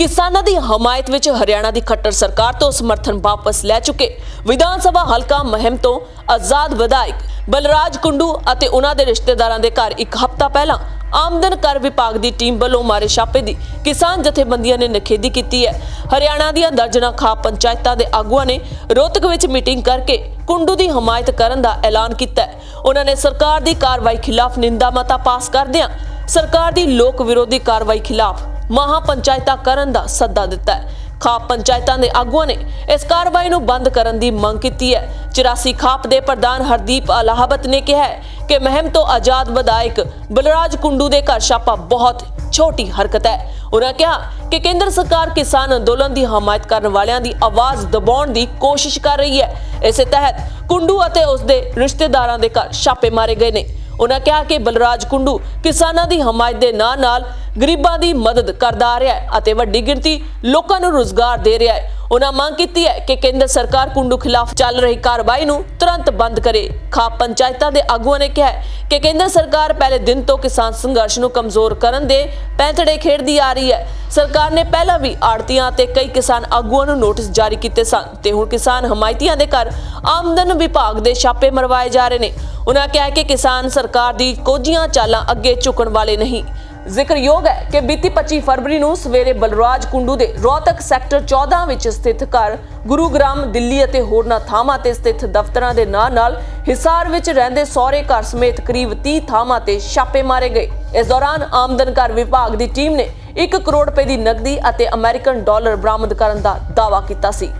किसानों की हमायत विच हरियाणा की खट्टर सरकार तो समर्थन वापस लै चुके विधान सभा हलका महम तो आजाद विधायक बलराज कुंडू अते उन्हां दे रिश्तेदारां दे घर एक हफ्ता पहला आमदन कर विभाग की टीम वालों मारे छापे की किसान जथेबंदियां ने निखेधी की है। हरियाणा दी दर्जना खाप पंचायतां दे आगुआं ने रोहतक विच मीटिंग करके कुंडू की हमायत करन दा ऐलान किया है। उन्होंने सरकार की कार्रवाई खिलाफ निंदा मता पास करदिआं सरकार की लोक विरोधी कार्रवाई खिलाफ महापंचायतां करन दा सद्दा दिता है। खाप पंचायतां दे आगुआं ने इस कार्रवाई नूं बंद करन दी मंग कीती है। 84 खाप दे प्रधान हरदीप अलाहबत ने कहा है कि महम तो आजाद विधायक बलराज कुंडू दे घर छापा बहुत छोटी हरकत है। उन्होंने कहा कि केंद्र सरकार किसान अंदोलन की हमायत करने वालियां दी आवाज दबाउण दी कोशिश कर रही है। इस तहत कुंडू अते उसदे रिश्तेदारां दे घर छापे मारे गए ने। उन्होंने कहा कि बलराज कुंडू किसानां दी हमायत दे नाल गरीबां दी मदद करदा आ रहा है अते वड्डी गिणती लोकां नूं रोजगार दे रहा है। उन्होंने मांग की है कि केंद्र सरकार कुंडू खिलाफ चल रही कार्रवाई नूं तुरंत बंद करे। खाप पंचायतां दे आगुआं ने कहा कि केंद्र सरकार पहले दिन तो किसान संघर्ष नूं कमजोर करन दे पैंतड़े खेडदी आ रही है। सरकार ने पहला भी आड़तियां ते कई किसान आगुआं नूं नोटिस जारी कीते सन ते हुण किसान हमायतियां दे घर आमदन विभाग दे छापे मरवाए जा रहे ने। उन्होंने कहा कि किसान सरकार दी कोझियां चालां अगे झुकण वाले नहीं। जिक्रयोग है कि बीती 25 फरवरी नूं सवेरे बलराज कुंडू दे रोहतक सैक्टर 14 विच स्थित घर गुरुग्राम दिल्ली अते होरनां थावां ते स्थित दफ्तरां दे नाल हिसार विच रहिंदे सौहरे घर समेत करीब 30 थावां ते छापे मारे गए। इस दौरान आमदन कर विभाग की टीम ने 1 करोड़ रुपए की नकदी अते अमेरिकन डॉलर बरामद करन दा दावा कीता सी।